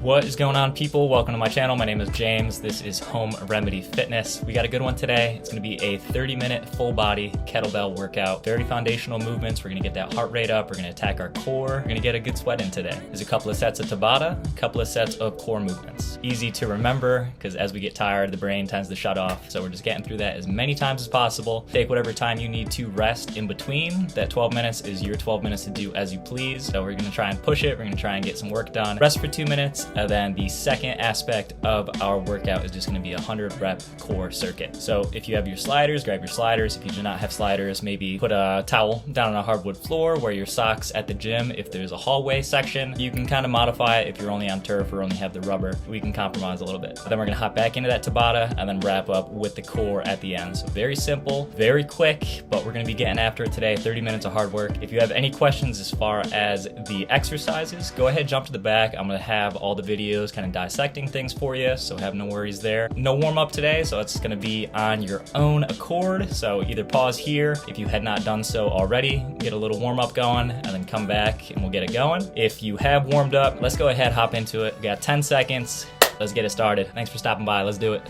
What is going on, people? Welcome to my channel. My name is James. This is Home Remedy Fitness. We got a good one today. It's going to be a 30-minute full body kettlebell workout. Very foundational movements. We're going to get that heart rate up. We're going to attack our core. We're going to get a good sweat in today. There's a couple of sets of Tabata, a couple of sets of core movements. Easy to remember because as we get tired, the brain tends to shut off. So we're just getting through that as many times as possible. Take whatever time you need to rest in between. That 12 minutes is your 12 minutes to do as you please. So we're going to try and push it. We're going to try and get some work done. Rest for 2 minutes. And then the second aspect of our workout is just going to be a 100 rep core circuit. So if you have your sliders, grab your sliders. If you do not have sliders, maybe put a towel down on a hardwood floor, wear your socks at the gym. If there's a hallway section, you can kind of modify it. If you're only on turf or only have the rubber, we can compromise a little bit. But then we're going to hop back into that Tabata and then wrap up with the core at the end. So very simple, very quick, but we're going to be getting after it today. 30 minutes of hard work. If you have any questions as far as the exercises, go ahead, jump to the back. I'm going to have all the videos kind of dissecting things for you, so have no worries there. No warm up today, so it's going to be on your own accord. So either pause here if you had not done so already, get a little warm up going, and then come back and we'll get it going. If you have warmed up, let's go ahead, hop into it. We got 10 seconds. Let's get it started. Thanks for stopping by. Let's do it.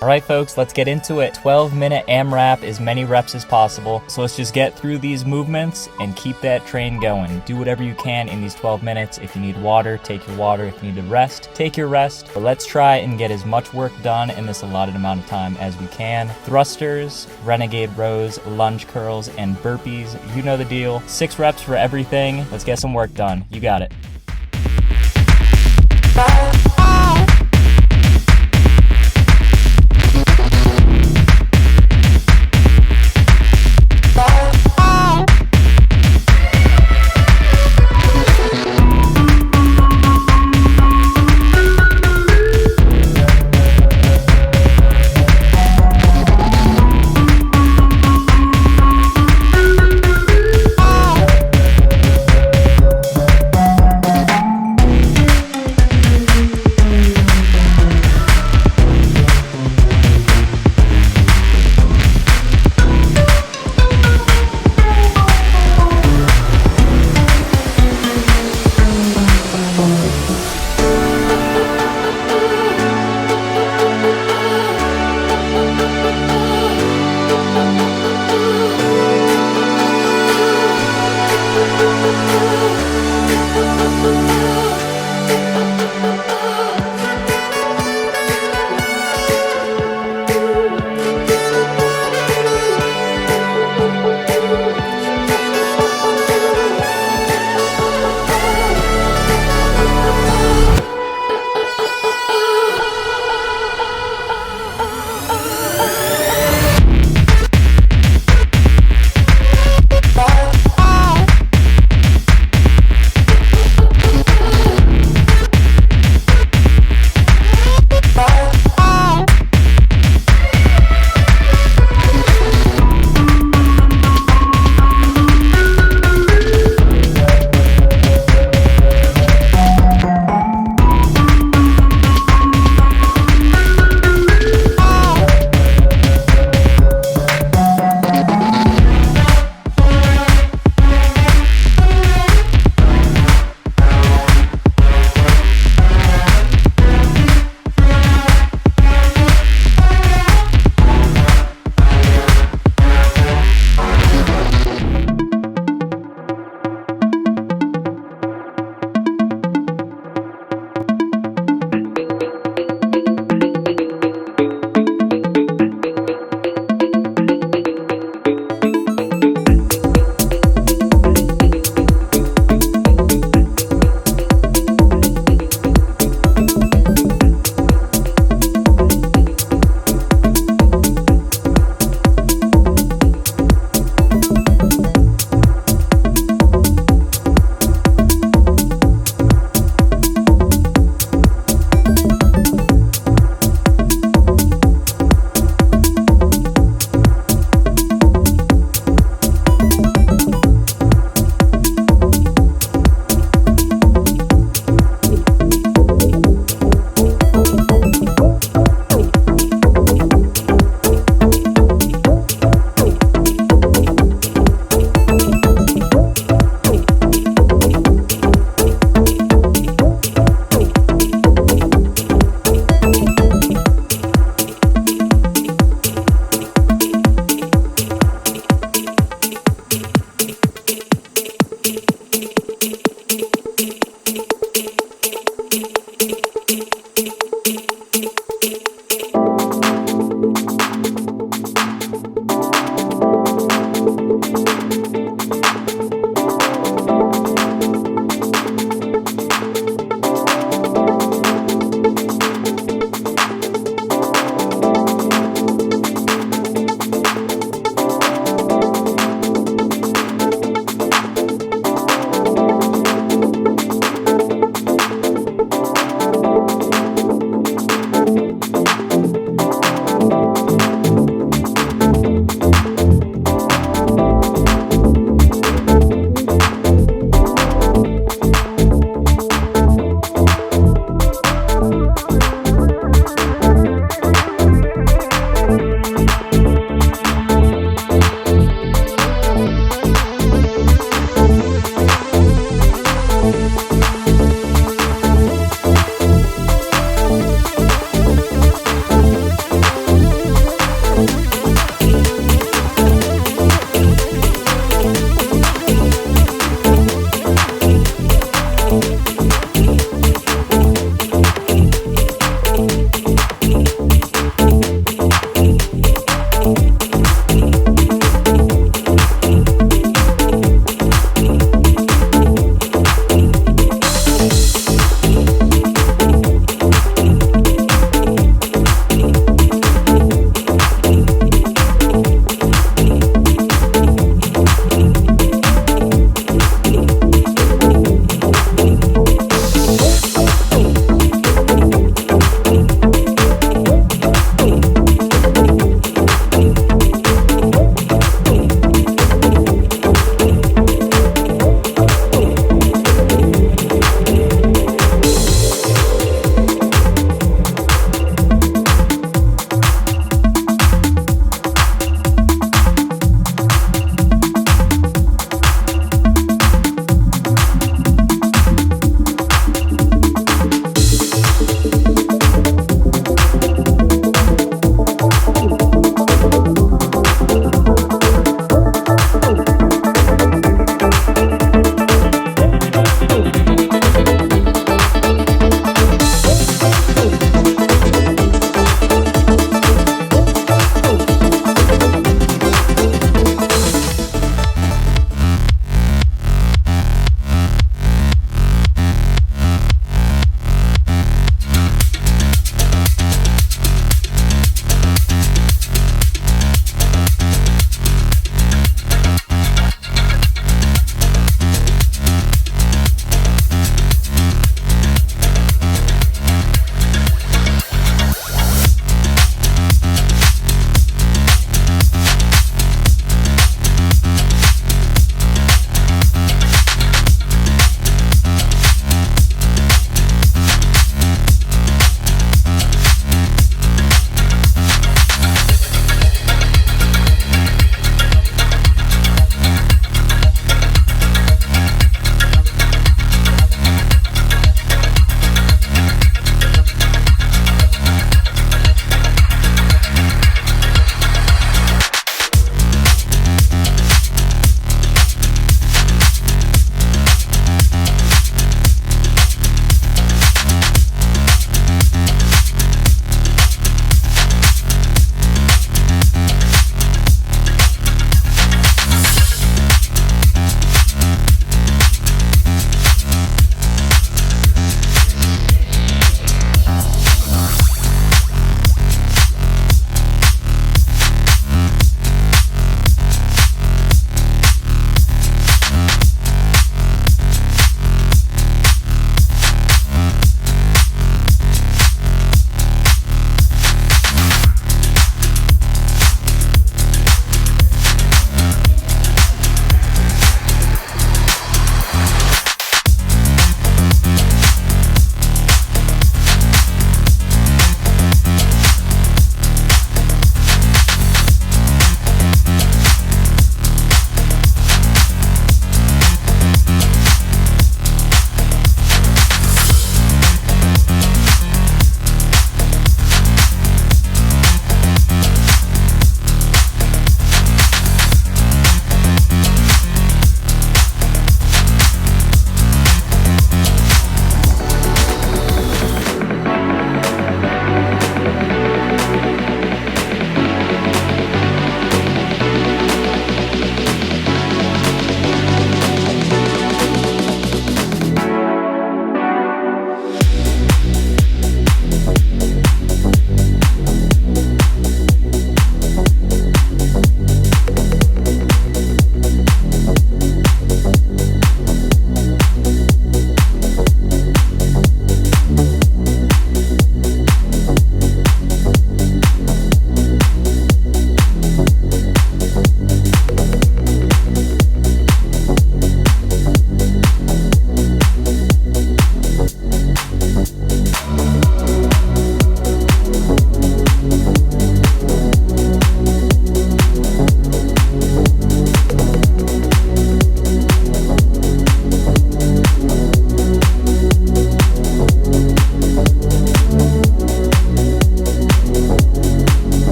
All right, folks, let's get into it. 12-minute AMRAP, as many reps as possible. So let's just get through these movements and keep that train going. Do whatever you can in these 12 minutes. If you need water, take your water. If you need to rest, take your rest. But let's try and get as much work done in this allotted amount of time as we can. Thrusters, Renegade Rows, lunge curls, and burpees. You know the deal. 6 reps for everything. Let's get some work done. You got it.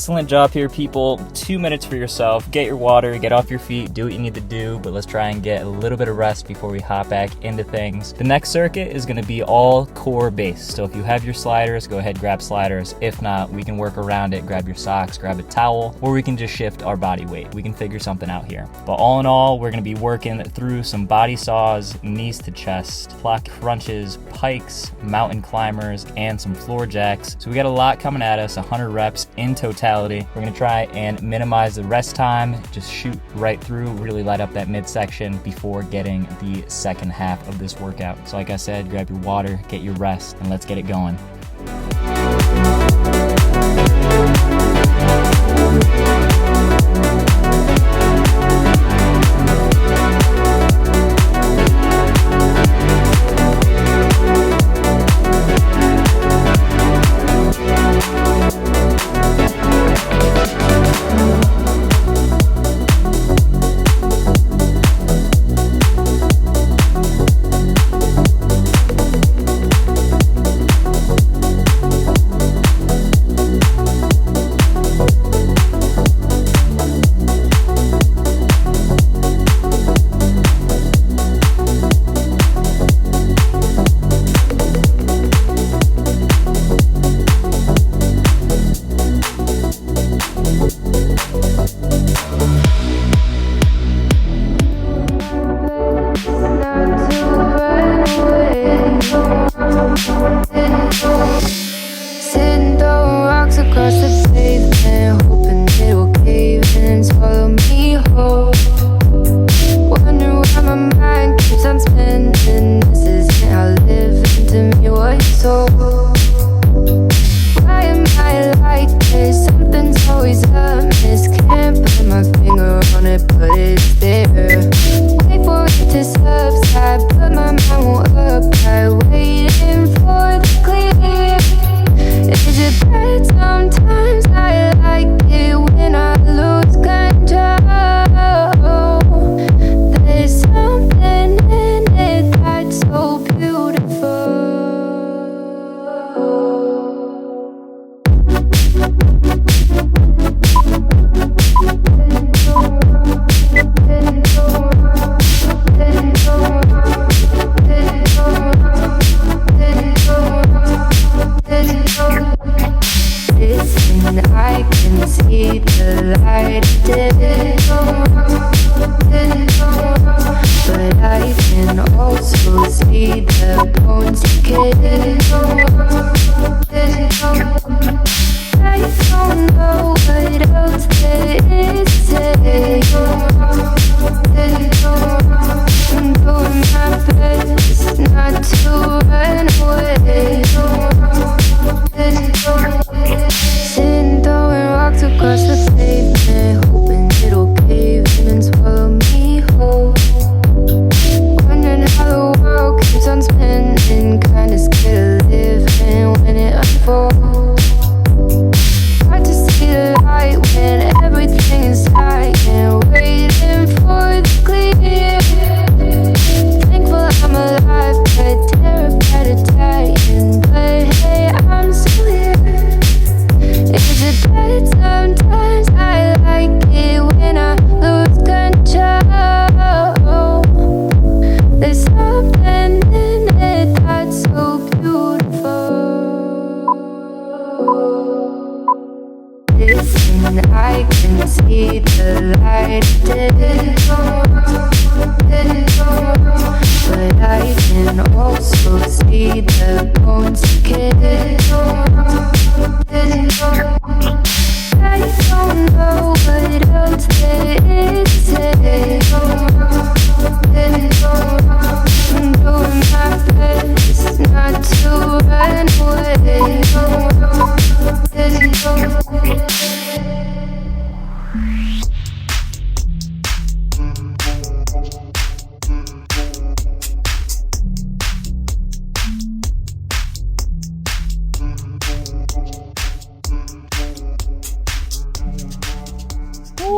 Excellent job here, people. 2 minutes for yourself. Get your water, get off your feet, do what you need to do, but let's try and get a little bit of rest before we hop back into things. The next circuit is gonna be all core based. So if you have your sliders, go ahead, grab sliders. If not, we can work around it, grab your socks, grab a towel, or we can just shift our body weight. We can figure something out here. But all in all, we're gonna be working through some body saws, knees to chest, block crunches, pikes, mountain climbers, and some floor jacks. So we got a lot coming at us, 100 reps in totality. We're gonna try and minimize the rest time, just shoot right through, really light up that midsection before getting the second half of this workout. So like I said, grab your water, get your rest, and let's get it going.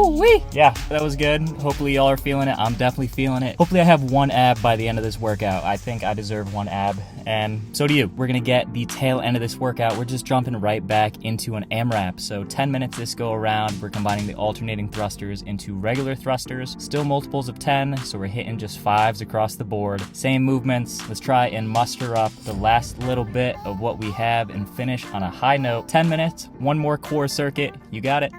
Woo-wee. Yeah, that was good. Hopefully y'all are feeling it. I'm definitely feeling it. Hopefully I have one ab by the end of this workout. I think I deserve one ab, and so do you. We're gonna get the tail end of this workout. We're just jumping right back into an AMRAP. So 10 minutes this go around. We're combining the alternating thrusters into regular thrusters. Still multiples of 10, so we're hitting just 5s across the board. Same movements. Let's try and muster up the last little bit of what we have and finish on a high note. 10 minutes, one more core circuit. You got it.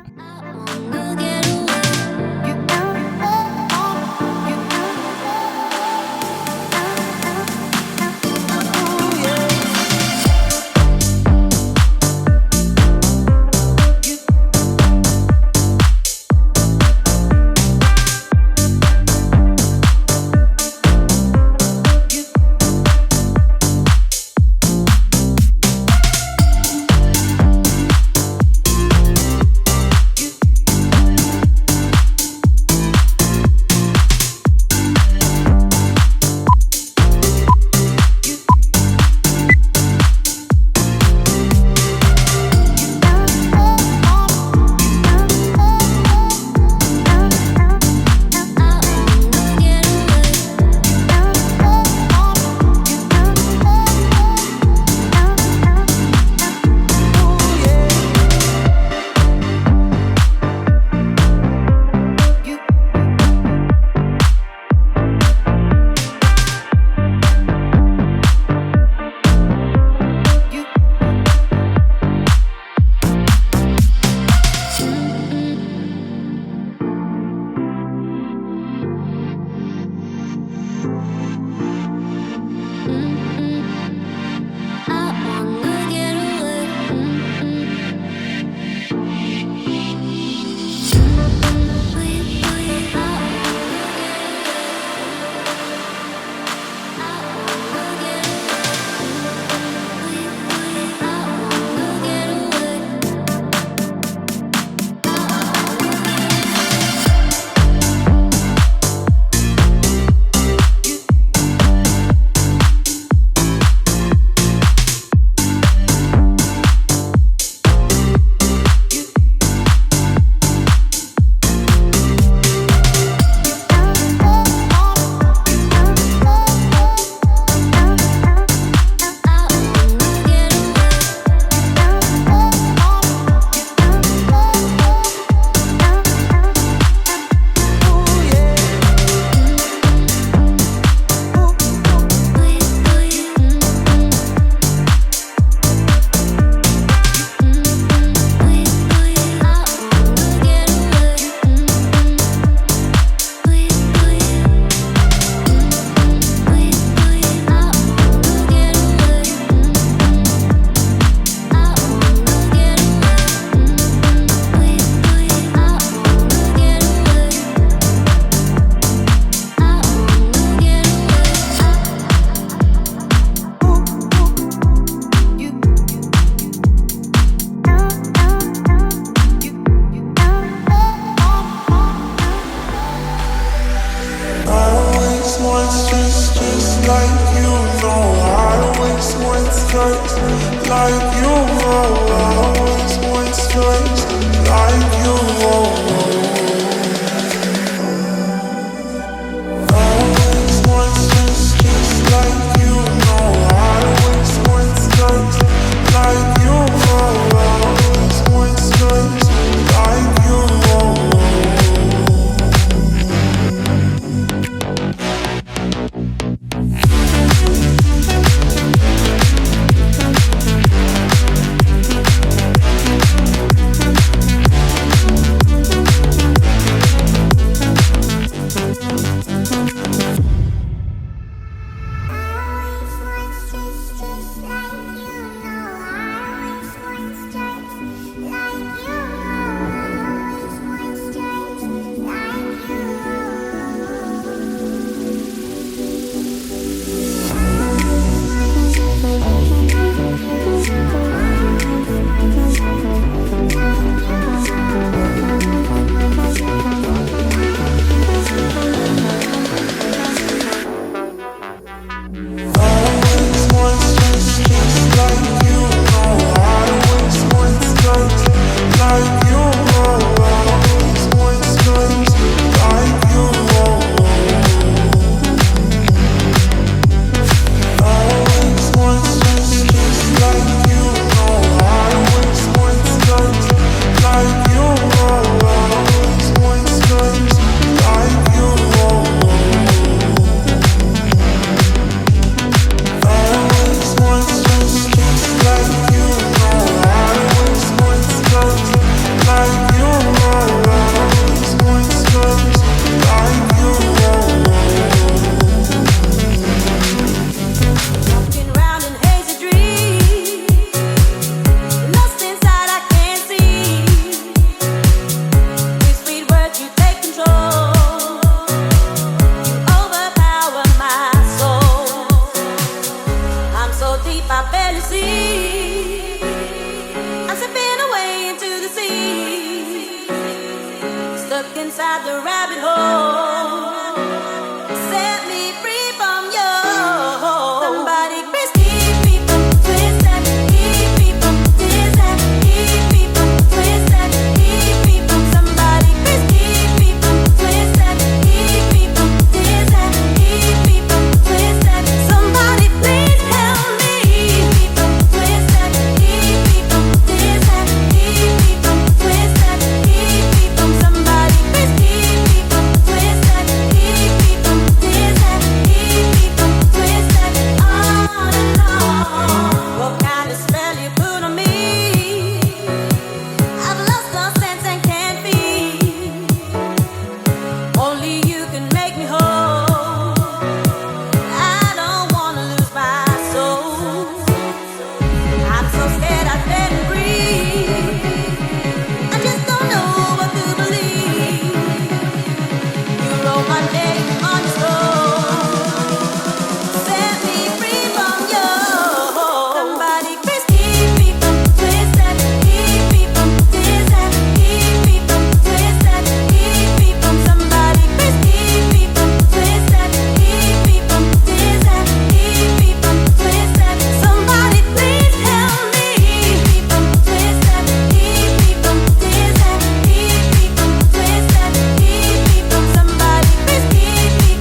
inside the rabbit hole. Set me free from you. Somebody please keep me from twisting, keep me from dizzy, keep me from twisting, keep me from somebody please keep me from twisting, keep me from dizzy, keep me from twisting. Somebody please help me. Keep me from twisting, keep me from dizzy, keep me from twisting, keep me from somebody please keep me from twisting, keep me from dizzy, keep me from twisting. On and on. What kind of spell you put on me? I've lost all sense and can't feel. Only you can make me whole. I don't wanna lose my soul. I'm so scared I can't breathe. I just don't know what to believe. You wrote my name on your soul. Set me free from you. Somebody please keep me from twisting, keep me from dizzy, keep me from twisting, keep me from somebody please keep me from twisting, keep me from dizzy, keep me from twisting. Somebody please help me. Keep me from twisting, keep me from dizzy, keep me from twisting, keep me from somebody please keep me from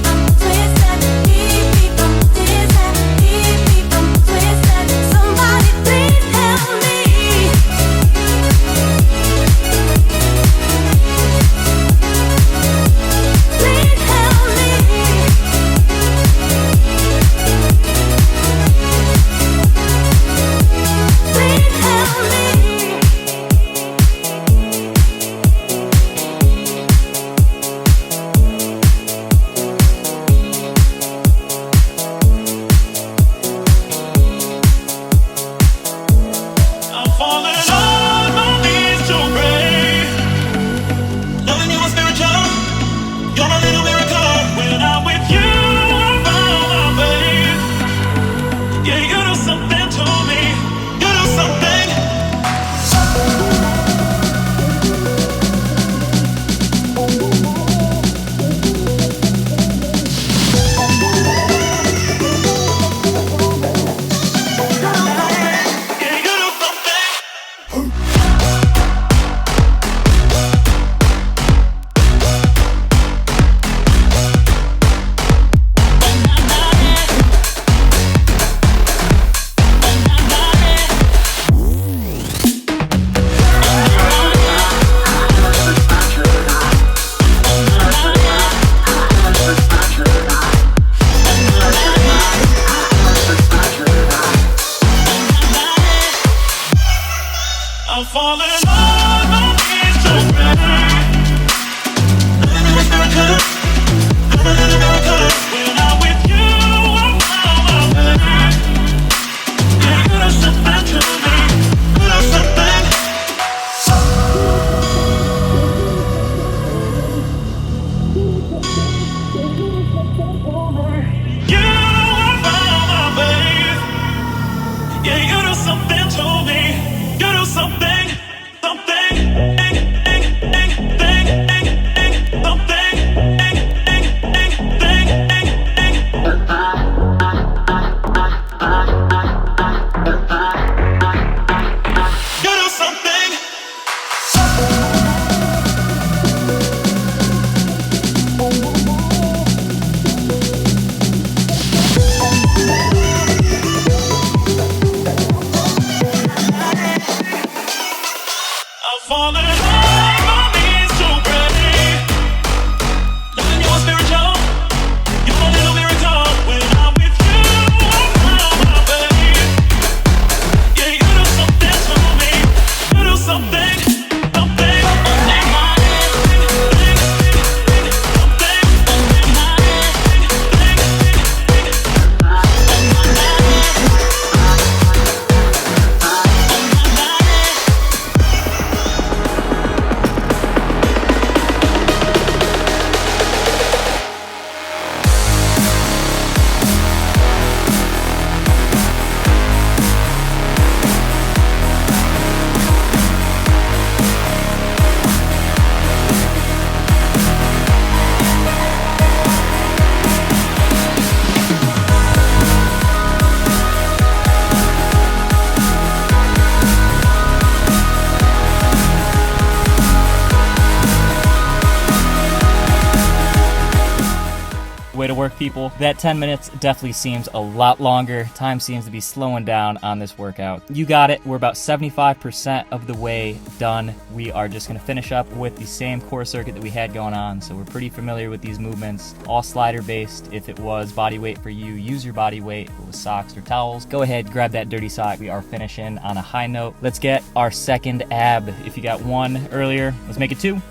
way to work, people. That 10 minutes definitely seems a lot longer. Time seems to be slowing down on this workout. You got it. We're about 75% of the way done. We are just going to finish up with the same core circuit that we had going on, so we're pretty familiar with these movements. All slider based. If it was body weight for you, use your body weight. If it was socks or towels, go ahead, grab that dirty sock. We are finishing on a high note. Let's get our second ab. If you got one earlier, let's make it two.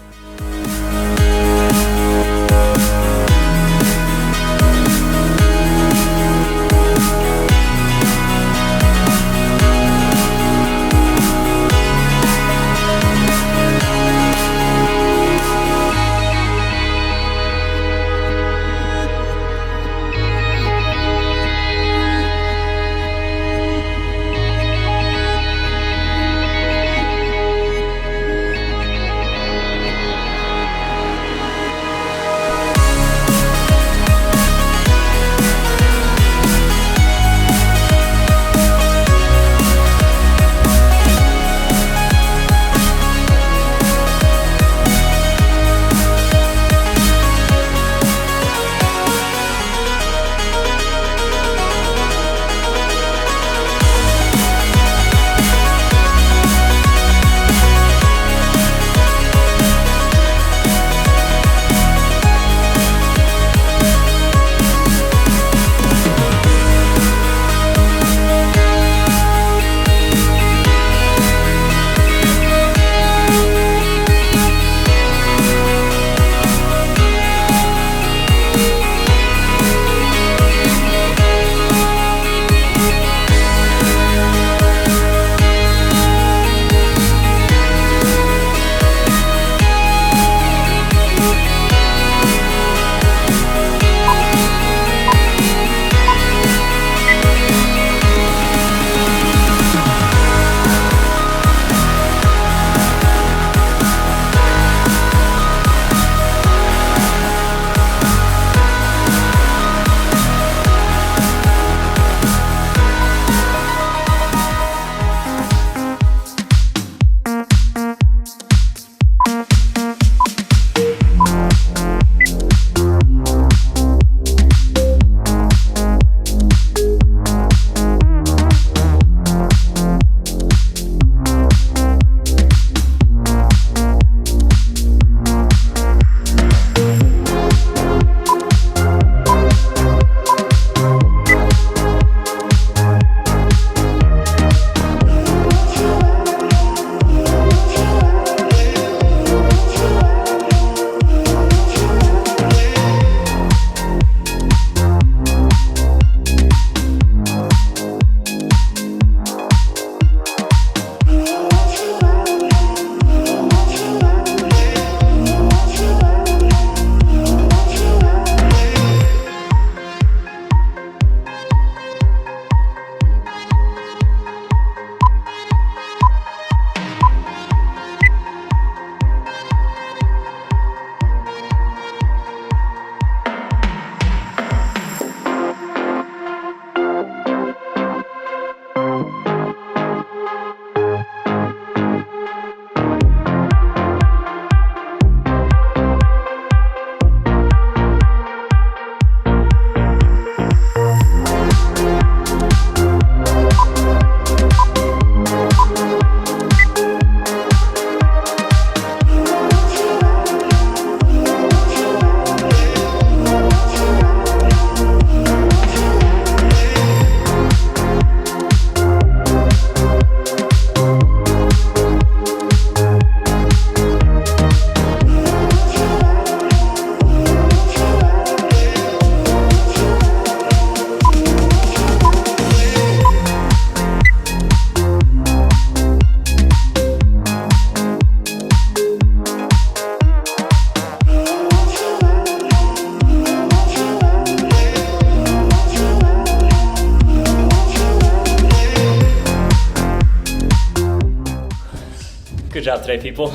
Good job today, people.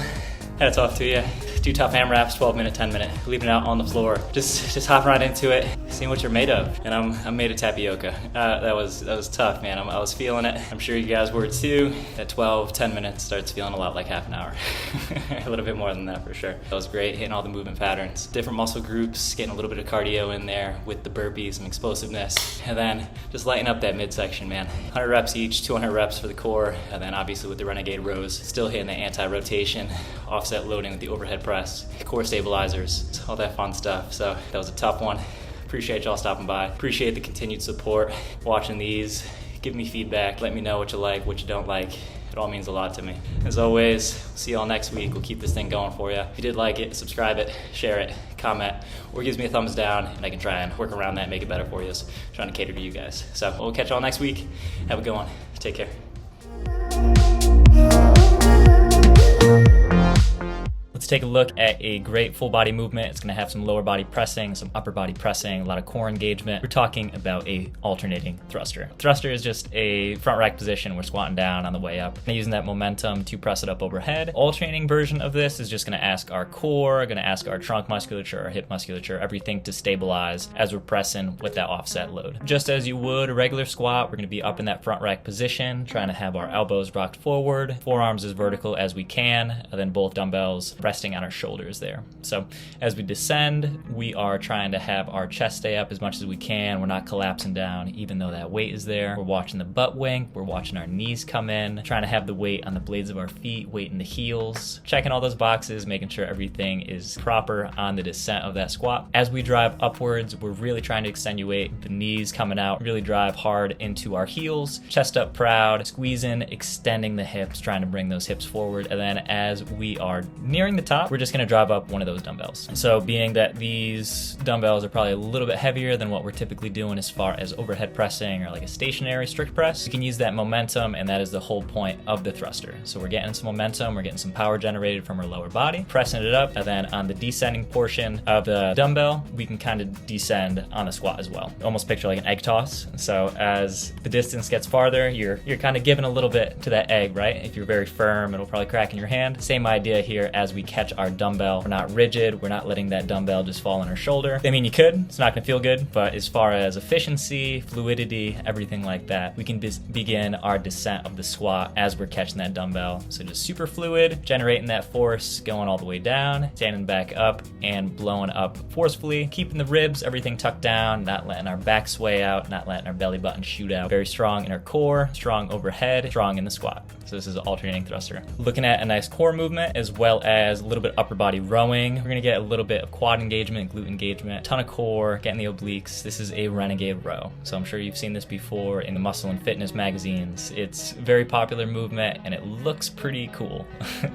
Hats off to you. 2 tough AMRAPs, 12-minute, 10-minute, leaving it out on the floor. Just hopping right into it, seeing what you're made of. And I'm made of tapioca. That was tough, man. I was feeling it. I'm sure you guys were too. At 12, 10 minutes starts feeling a lot like half an hour. A little bit more than that for sure. That was great, hitting all the movement patterns. Different muscle groups, getting a little bit of cardio in there with the burpees, some explosiveness. And then just lighting up that midsection, man. 100 reps each, 200 reps for the core. And then obviously with the Renegade Rows, still hitting the anti-rotation, offset loading with the overhead press, core stabilizers, all that fun stuff. So that was a tough one. Appreciate y'all stopping by. Appreciate the continued support, watching these. Give me feedback, let me know what you like, what you don't like. It all means a lot to me. As always, see y'all next week. We'll keep this thing going for you. If you did like it, subscribe it, share it, comment, or gives me a thumbs down, and I can try and work around that and make it better for you. Trying to cater to you guys. So we'll catch y'all next week. Have a good one. Take care. Let's take a look at a great full body movement. It's gonna have some lower body pressing, some upper body pressing, a lot of core engagement. We're talking about a alternating thruster. Thruster is just a front rack position. We're squatting down on the way up and using that momentum to press it up overhead. Alternating version of this is just gonna ask our core, gonna ask our trunk musculature, our hip musculature, everything to stabilize as we're pressing with that offset load. Just as you would a regular squat, we're gonna be up in that front rack position, trying to have our elbows rocked forward, forearms as vertical as we can, and then both dumbbells resting on our shoulders there. So as we descend, we are trying to have our chest stay up as much as we can. We're not collapsing down even though that weight is there. We're watching the butt wink. We're watching our knees come in, trying to have the weight on the blades of our feet, weight in the heels, checking all those boxes, making sure everything is proper on the descent of that squat. As we drive upwards, we're really trying to accentuate the knees coming out, really drive hard into our heels, chest up proud, squeezing, extending the hips, trying to bring those hips forward. And then as we are nearing the top, we're just gonna drive up one of those dumbbells. So being that these dumbbells are probably a little bit heavier than what we're typically doing as far as overhead pressing or like a stationary strict press, we can use that momentum, and that is the whole point of the thruster. So we're getting some momentum, we're getting some power generated from our lower body, pressing it up, and then on the descending portion of the dumbbell, we can kind of descend on the squat as well. Almost picture like an egg toss. So as the distance gets farther, you're kind of giving a little bit to that egg, right? If you're very firm, it'll probably crack in your hand. Same idea here as we catch our dumbbell. We're not rigid. We're not letting that dumbbell just fall on our shoulder. I mean, you could. It's not going to feel good, but as far as efficiency, fluidity, everything like that, we can begin our descent of the squat as we're catching that dumbbell. So just super fluid, generating that force, going all the way down, standing back up, and blowing up forcefully, keeping the ribs, everything tucked down, not letting our back sway out, not letting our belly button shoot out. Very strong in our core, strong overhead, strong in the squat. So this is an alternating thruster. Looking at a nice core movement as well as a little bit of upper body rowing. We're gonna get a little bit of quad engagement, glute engagement, ton of core, getting the obliques. This is a Renegade Row. So I'm sure you've seen this before in the muscle and fitness magazines. It's a very popular movement and it looks pretty cool.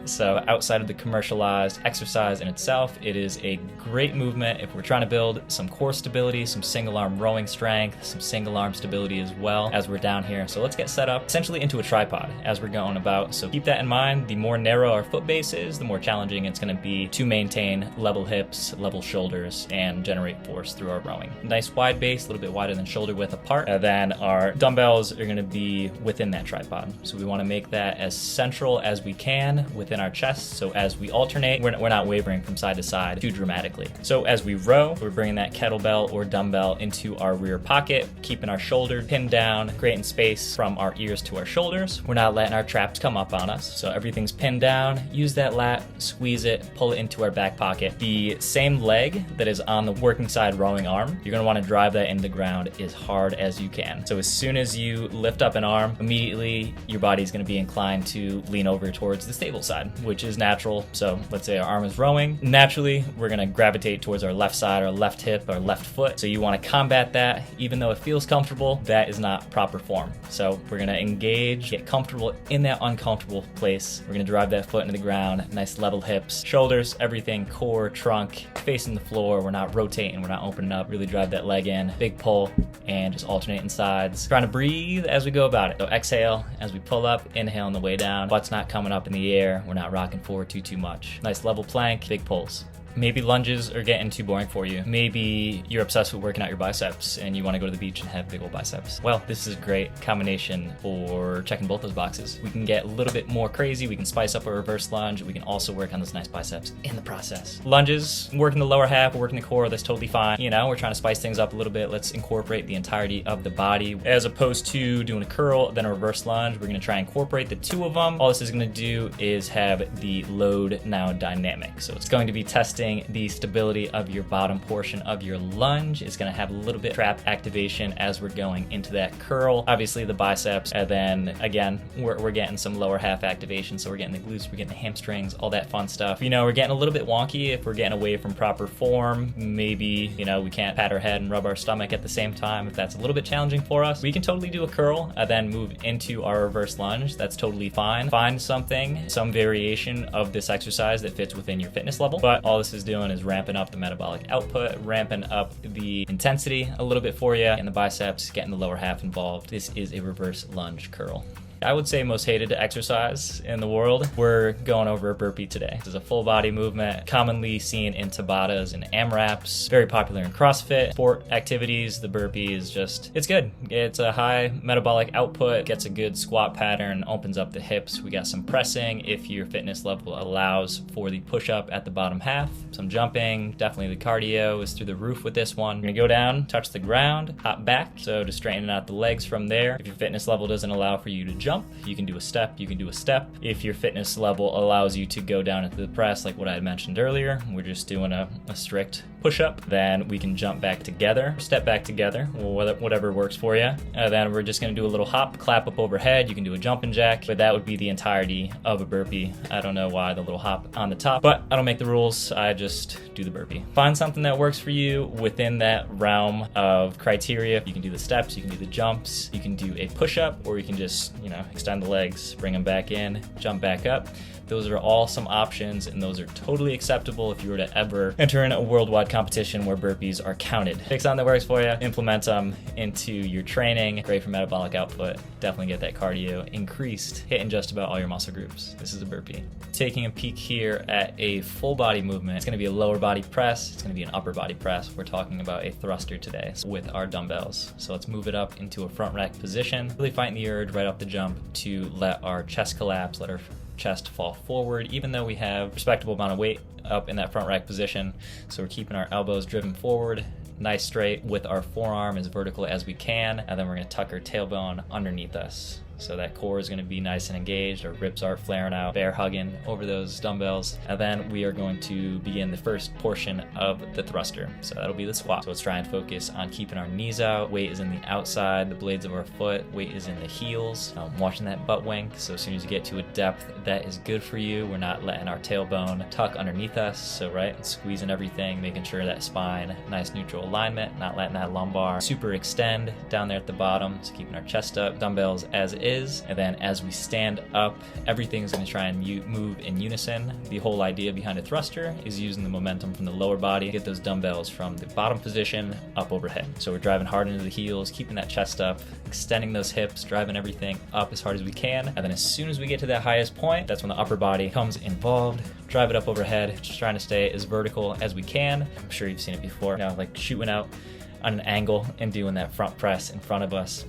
So outside of the commercialized exercise in itself, it is a great movement if we're trying to build some core stability, some single arm rowing strength, some single arm stability as well as we're down here. So let's get set up essentially into a tripod as we're going about. So keep that in mind. The more narrow our foot base is, the more challenging it's going to be to maintain level hips, level shoulders, and generate force through our rowing. Nice wide base, a little bit wider than shoulder width apart. And then our dumbbells are going to be within that tripod. So we want to make that as central as we can within our chest. So as we alternate, we're not wavering from side to side too dramatically. So as we row, we're bringing that kettlebell or dumbbell into our rear pocket, keeping our shoulder pinned down, creating space from our ears to our shoulders. We're not letting our traps come up on us. So everything's pinned down. Use that lat, squeeze it, pull it into our back pocket. The same leg that is on the working side rowing arm, you're gonna wanna drive that into the ground as hard as you can. So as soon as you lift up an arm, immediately your body's gonna be inclined to lean over towards the stable side, which is natural. So let's say our arm is rowing. Naturally, we're gonna gravitate towards our left side, our left hip, our left foot. So you wanna combat that. Even though it feels comfortable, that is not proper form. So we're gonna engage, get comfortable in that uncomfortable place. We're gonna drive that foot into the ground, nice level hips, shoulders, everything, core, trunk, facing the floor. We're not rotating, we're not opening up. Really drive that leg in, big pull, and just alternating sides. Trying to breathe as we go about it. So exhale as we pull up, inhale on the way down. Butt's not coming up in the air. We're not rocking forward too much. Nice level plank, big pulls. Maybe lunges are getting too boring for you. Maybe you're obsessed with working out your biceps and you want to go to the beach and have big old biceps. Well, this is a great combination for checking both those boxes. We can get a little bit more crazy. We can spice up a reverse lunge. We can also work on those nice biceps in the process. Lunges, working the lower half, working the core, that's totally fine. You know, we're trying to spice things up a little bit. Let's incorporate the entirety of the body. As opposed to doing a curl, then a reverse lunge, we're gonna try and incorporate the two of them. All this is gonna do is have the load now dynamic. So it's going to be testing the stability of your bottom portion of your lunge. It's gonna have a little bit trap activation as we're going into that curl. Obviously the biceps, and then again, we're getting some lower half activation. So we're getting the glutes, we're getting the hamstrings, all that fun stuff. You know, we're getting a little bit wonky if we're getting away from proper form. Maybe, you know, we can't pat our head and rub our stomach at the same time. If that's a little bit challenging for us, we can totally do a curl and then move into our reverse lunge. That's totally fine. Find something, some variation of this exercise that fits within your fitness level. But all this is doing is ramping up the metabolic output, ramping up the intensity a little bit for you, and the biceps, getting the lower half involved. This is a reverse lunge curl. I would say most hated exercise in the world. We're going over a burpee today. This is a full body movement, commonly seen in Tabatas and AMRAPs, very popular in CrossFit. Sport activities, the burpee is just, it's good. It's a high metabolic output, gets a good squat pattern, opens up the hips. We got some pressing if your fitness level allows for the push up at the bottom half. Some jumping, definitely the cardio is through the roof with this one. You're gonna go down, touch the ground, hop back. So just straightening out the legs from there. If your fitness level doesn't allow for you to jump, you can do a step, you can do a step. If your fitness level allows you to go down into the press, like what I had mentioned earlier, we're just doing a strict push-up, then we can jump back together, step back together, whatever works for you. Then we're just gonna do a little hop, clap up overhead. You can do a jumping jack, but that would be the entirety of a burpee. I don't know why the little hop on the top, but I don't make the rules, I just do the burpee. Find something that works for you within that realm of criteria. You can do the steps, you can do the jumps, you can do a push-up, or you can just, you know, extend the legs, bring them back in, jump back up. Those are all some options, and those are totally acceptable if you were to ever enter in a worldwide competition where burpees are counted. Pick something that works for you, implement them into your training. Great for metabolic output. Definitely get that cardio increased, hitting just about all your muscle groups. This is a burpee. Taking a peek here at a full body movement. It's gonna be a lower body press. It's gonna be an upper body press. We're talking about a thruster today with our dumbbells. So let's move it up into a front rack position. Really fighting the urge right off the jump to let our chest collapse, let our chest fall forward, even though we have a respectable amount of weight up in that front rack position. So we're keeping our elbows driven forward, nice straight, with our forearm as vertical as we can, and then we're gonna tuck our tailbone underneath us. So that core is gonna be nice and engaged, our ribs are flaring out, bear hugging over those dumbbells. And then we are going to begin the first portion of the thruster. So that'll be the squat. So let's try and focus on keeping our knees out. Weight is in the outside, the blades of our foot. Weight is in the heels. Watching that butt wink. So as soon as you get to a depth that is good for you, we're not letting our tailbone tuck underneath us. So right, squeezing everything, making sure that spine, nice neutral alignment, not letting that lumbar super extend down there at the bottom. So keeping our chest up, dumbbells as is. And then as we stand up, everything's going to try and move in unison. The whole idea behind a thruster is using the momentum from the lower body to get those dumbbells from the bottom position up overhead. So we're driving hard into the heels, keeping that chest up, extending those hips, driving everything up as hard as we can. And then as soon as we get to that highest point, that's when the upper body comes involved. Drive it up overhead, just trying to stay as vertical as we can. I'm sure you've seen it before. Now, like shooting out on an angle and doing that front press in front of us.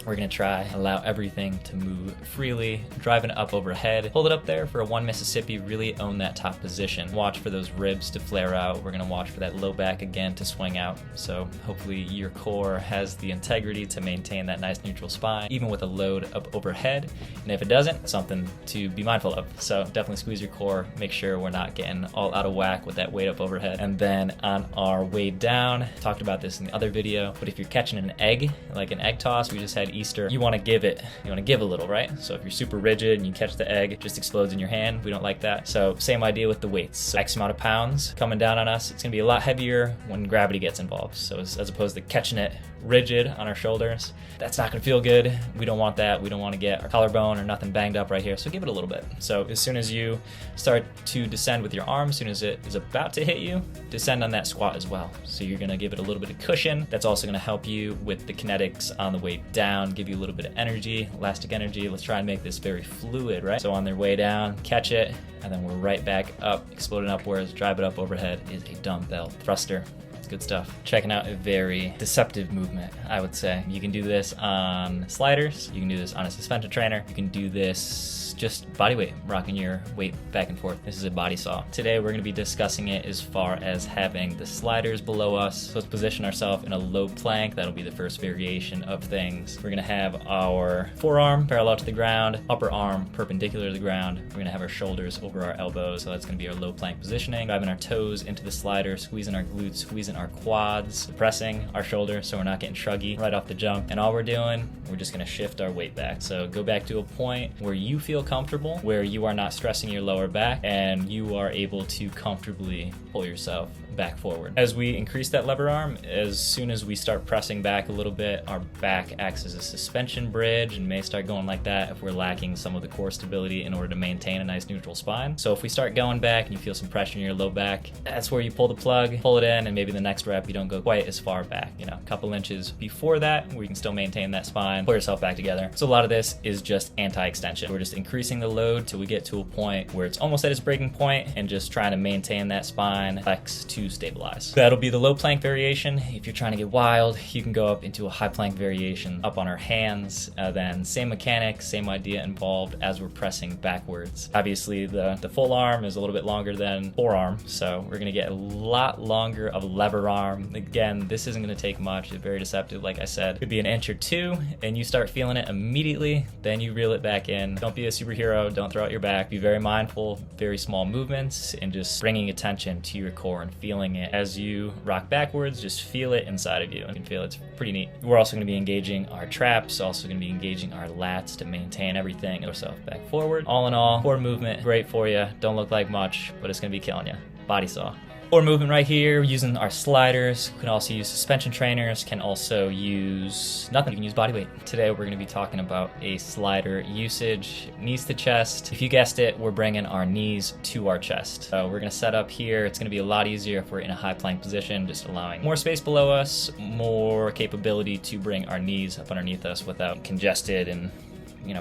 We're gonna try, allow everything to move freely, driving it up overhead. Hold it up there for a 1 Mississippi, really own that top position. Watch for those ribs to flare out. We're gonna watch for that low back again to swing out. So hopefully your core has the integrity to maintain that nice neutral spine, even with a load up overhead. And if it doesn't, something to be mindful of. So definitely squeeze your core, make sure we're not getting all out of whack with that weight up overhead. And then on our way down, talked about this in the other video, but if you're catching an egg, like an egg toss, we just had Easter, you want to give a little, right? So if you're super rigid and you catch the egg, it just explodes in your hand. We don't like that. So same idea with the weights. So X amount of pounds coming down on us. It's gonna be a lot heavier when gravity gets involved. So as opposed to catching it rigid on our shoulders, that's not gonna feel good. We don't want that. We don't want to get our collarbone or nothing banged up right here. So give it a little bit. So as soon as you start to descend with your arm, as soon as it is about to hit you, descend on that squat as well. So you're gonna give it a little bit of cushion. That's also gonna help you with the kinetics on the way down. down, give you a little bit of energy, elastic energy. Let's try and make this very fluid, right? So on their way down, catch it, and then we're right back up, exploding upwards, drive it up overhead is a dumbbell thruster. Good stuff. Checking out a very deceptive movement, I would say. You can do this on sliders, you can do this on a suspension trainer, you can do this just body weight, rocking your weight back and forth. This is a body saw. Today we're going to be discussing it as far as having the sliders below us. So let's position ourselves in a low plank. That'll be the first variation of things. We're going to have our forearm parallel to the ground, upper arm perpendicular to the ground. We're going to have our shoulders over our elbows. So that's going to be our low plank positioning. Driving our toes into the slider, squeezing our glutes, squeezing our quads, pressing our shoulders so we're not getting shruggy right off the jump. And all we're doing, we're just going to shift our weight back. So go back to a point where you feel comfortable, where you are not stressing your lower back and you are able to comfortably pull yourself back forward. As we increase that lever arm, as soon as we start pressing back a little bit, our back acts as a suspension bridge and may start going like that if we're lacking some of the core stability in order to maintain a nice neutral spine. So if we start going back and you feel some pressure in your low back, that's where you pull the plug, pull it in, and maybe the next rep you don't go quite as far back, a couple inches before that where you can still maintain that spine, pull yourself back together. So a lot of this is just anti-extension. We're just increasing the load till we get to a point where it's almost at its breaking point and just trying to maintain that spine, flex to stabilize. That'll be the low plank variation. If you're trying to get wild, you can go up into a high plank variation up on our hands. Then same mechanics, same idea involved as we're pressing backwards. Obviously the full arm is a little bit longer than forearm, so we're gonna get a lot longer of lever arm. Again, this isn't gonna take much. It's very deceptive, like I said. Could be an inch or two and you start feeling it immediately, then you reel it back in. Don't be a superhero, don't throw out your back. Be very mindful, very small movements, and just bringing attention to your core and feeling it. As you rock backwards, just feel it inside of you. You can feel it's pretty neat. We're also going to be engaging our traps, also going to be engaging our lats to maintain everything. Yourself back forward. All in all, core movement, great for you. Don't look like much, but it's going to be killing you. Body saw. Core movement right here, using our sliders. We can also use suspension trainers, can also use nothing. You can use body weight. Today we're going to be talking about a slider usage, knees to chest. If you guessed it, we're bringing our knees to our chest. So we're going to set up here. It's going to be a lot easier if we're in a high plank position, just allowing more space below us, more capability to bring our knees up underneath us without congested and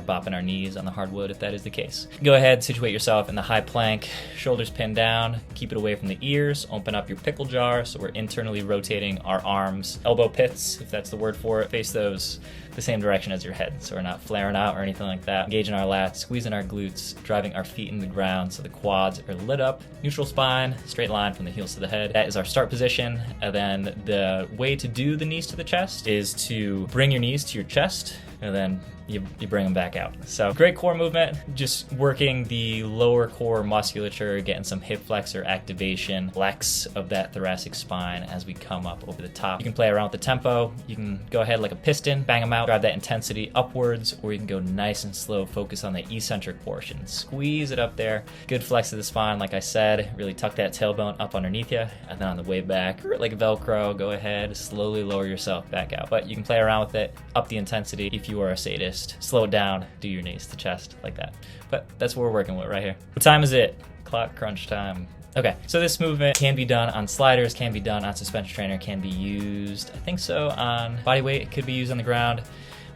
bopping our knees on the hardwood if that is the case. Go ahead, situate yourself in the high plank, shoulders pinned down, keep it away from the ears, open up your pickle jar so we're internally rotating our arms, elbow pits, if that's the word for it, face those the same direction as your head so we're not flaring out or anything like that. Engaging our lats, squeezing our glutes, driving our feet in the ground so the quads are lit up, neutral spine, straight line from the heels to the head. That is our start position. And then the way to do the knees to the chest is to bring your knees to your chest and then you bring them back out. So great core movement, just working the lower core musculature, getting some hip flexor activation, flex of that thoracic spine as we come up over the top. You can play around with the tempo. You can go ahead like a piston, bang them out, drive that intensity upwards, or you can go nice and slow, focus on the eccentric portion. Squeeze it up there. Good flex of the spine, like I said, really tuck that tailbone up underneath you, and then on the way back, like Velcro, go ahead, slowly lower yourself back out. But you can play around with it, up the intensity if you are a sadist. Slow it down, do your knees to chest like that. But that's what we're working with right here. What time is it? Clock crunch time. Okay, so this movement can be done on sliders, can be done on suspension trainer, can be used, I think so, on body weight. It could be used on the ground.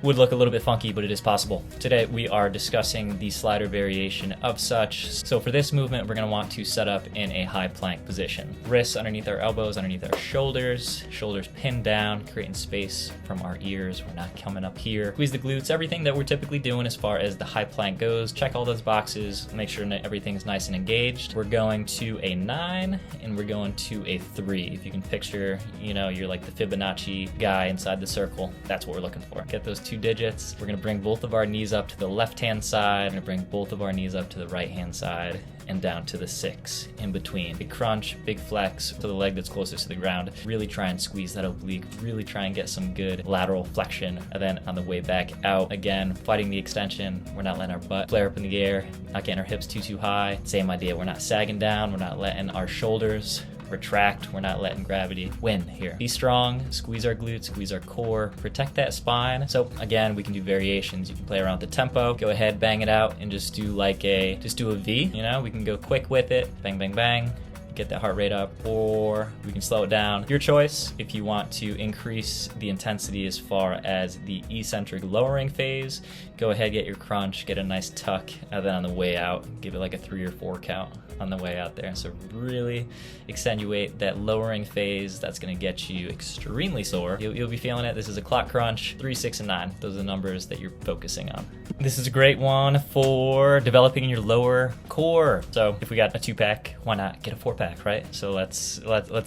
Would look a little bit funky, but it is possible. Today we are discussing the slider variation of such. So for this movement, we're going to want to set up in a high plank position. Wrists underneath our elbows, underneath our shoulders, shoulders pinned down, creating space from our ears. We're not coming up here. Squeeze the glutes, everything that we're typically doing as far as the high plank goes. Check all those boxes, make sure that everything's nice and engaged. We're going to a 9 and we're going to a 3. If you can picture, you're like the Fibonacci guy inside the circle. That's what we're looking for. Get those 2 digits. We're going to bring both of our knees up to the left-hand side. We're going to bring both of our knees up to the right-hand side and down to the 6 in between. Big crunch, big flex to the leg that's closest to the ground. Really try and squeeze that oblique. Really try and get some good lateral flexion. And then on the way back out, again, fighting the extension. We're not letting our butt flare up in the air, not getting our hips too high. Same idea. We're not sagging down. We're not letting our shoulders retract. We're not letting gravity win here. Be strong, squeeze our glutes, squeeze our core, protect that spine. So again, we can do variations. You can play around with the tempo, go ahead, bang it out, and just do a V. We can go quick with it, bang, bang, bang, get that heart rate up, or we can slow it down. Your choice. If you want to increase the intensity as far as the eccentric lowering phase, go ahead, get your crunch, get a nice tuck, and then on the way out, give it like a 3 or 4 count on the way out there. So really accentuate that lowering phase. That's going to get you extremely sore. You'll be feeling it. This is a clock crunch, 3, 6, and 9. Those are the numbers that you're focusing on. This is a great one for developing your lower core. So if we got a 2-pack, why not get a 4-pack, right? So let's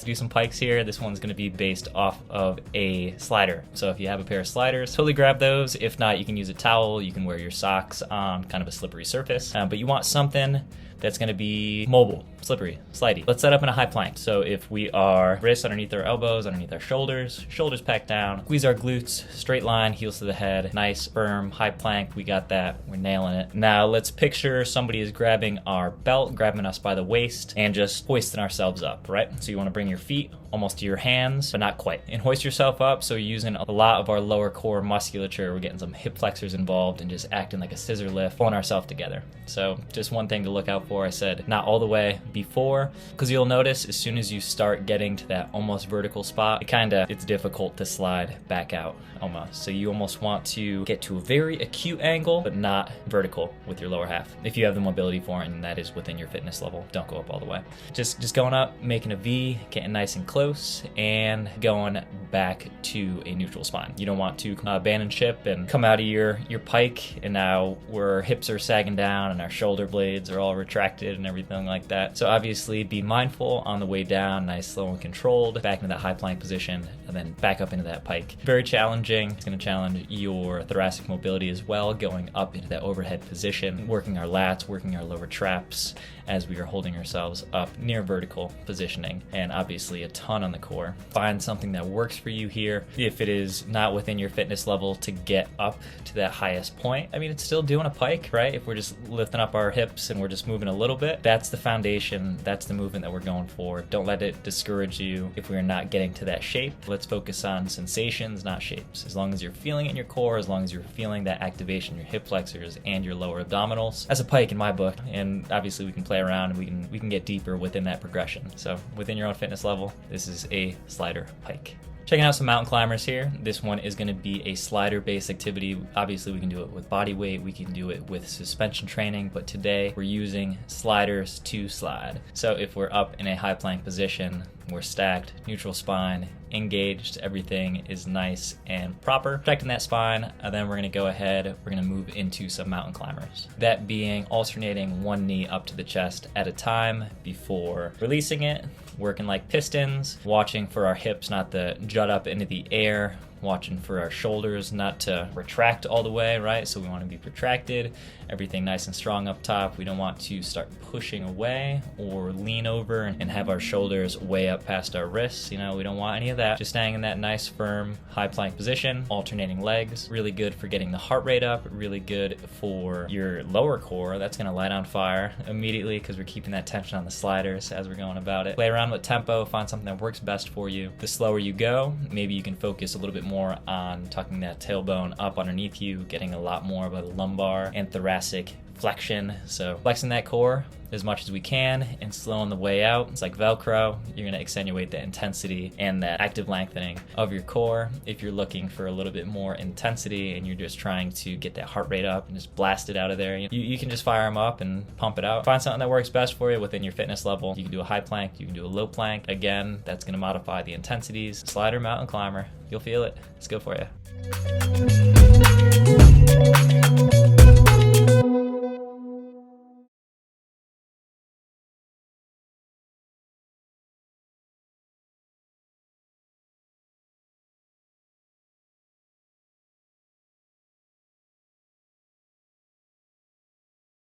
do some pikes here. This one's going to be based off of a slider. So if you have a pair of sliders, totally grab those. If not, you can use a towel. You can wear your socks on kind of a slippery surface, but you want something that's going to be mobile, slippery, slidey. Let's set up in a high plank. So if we are wrists underneath our elbows, underneath our shoulders packed down, squeeze our glutes, straight line, heels to the head, nice, firm, high plank. We got that. We're nailing it. Now let's picture somebody is grabbing our belt, grabbing us by the waist, and just hoisting ourselves up, right? So you want to bring your feet almost to your hands, but not quite. And hoist yourself up. So you're using a lot of our lower core musculature. We're getting some hip flexors involved and just acting like a scissor lift, pulling ourselves together. So just one thing to look out for. I said not all the way before, because you'll notice as soon as you start getting to that almost vertical spot, it's difficult to slide back out almost. So you almost want to get to a very acute angle, but not vertical with your lower half. If you have the mobility for it, and that is within your fitness level, don't go up all the way. Just going up, making a V, getting nice and close, and going back to a neutral spine. You don't want to abandon ship and come out of your pike, and now our hips are sagging down and our shoulder blades are all retracted and everything like that. So obviously be mindful on the way down, nice, slow, and controlled, back into that high plank position, and then back up into that pike. Very challenging. It's going to challenge your thoracic mobility as well, going up into that overhead position, working our lats, working our lower traps as we are holding ourselves up near vertical positioning, and obviously a ton on the core. Find something that works for you here. If it is not within your fitness level to get up to that highest point, I mean, it's still doing a pike, right? If we're just lifting up our hips and we're just moving a little bit, that's the foundation, that's the movement that we're going for. Don't let it discourage you if we're not getting to that shape. Let's focus on sensations, not shapes. As long as you're feeling it in your core, as long as you're feeling that activation, your hip flexors and your lower abdominals, that's a pike in my book. And obviously we can play around and we can get deeper within that progression. So within your own fitness level, this is a slider pike. Checking out some mountain climbers here. This one is going to be a slider-based activity. Obviously, we can do it with body weight. We can do it with suspension training, but today we're using sliders to slide. So if we're up in a high plank position, we're stacked, neutral spine, engaged, everything is nice and proper, protecting that spine, and then we're going to go ahead, we're going to move into some mountain climbers. That being alternating one knee up to the chest at a time before releasing it, working like pistons, watching for our hips not to jut up into the air, watching for our shoulders not to retract all the way, right? So we want to be protracted, everything nice and strong up top. We don't want to start pushing away or lean over and have our shoulders way up past our wrists. You know, we don't want any of that. Just staying in that nice, firm, high plank position, alternating legs. Really good for getting the heart rate up, really good for your lower core. That's going to light on fire immediately because we're keeping that tension on the sliders as we're going about it. Play around with tempo, find something that works best for you. The slower you go, maybe you can focus a little bit more on tucking that tailbone up underneath you, getting a lot more of a lumbar and thoracic flexion. So flexing that core as much as we can and slowing the way out. It's like Velcro. You're going to accentuate the intensity and that active lengthening of your core. If you're looking for a little bit more intensity and you're just trying to get that heart rate up and just blast it out of there, you can just fire them up and pump it out. Find something that works best for you within your fitness level. You can do a high plank, you can do a low plank. Again, that's going to modify the intensities. Slider, mountain climber, you'll feel it. It's good for you.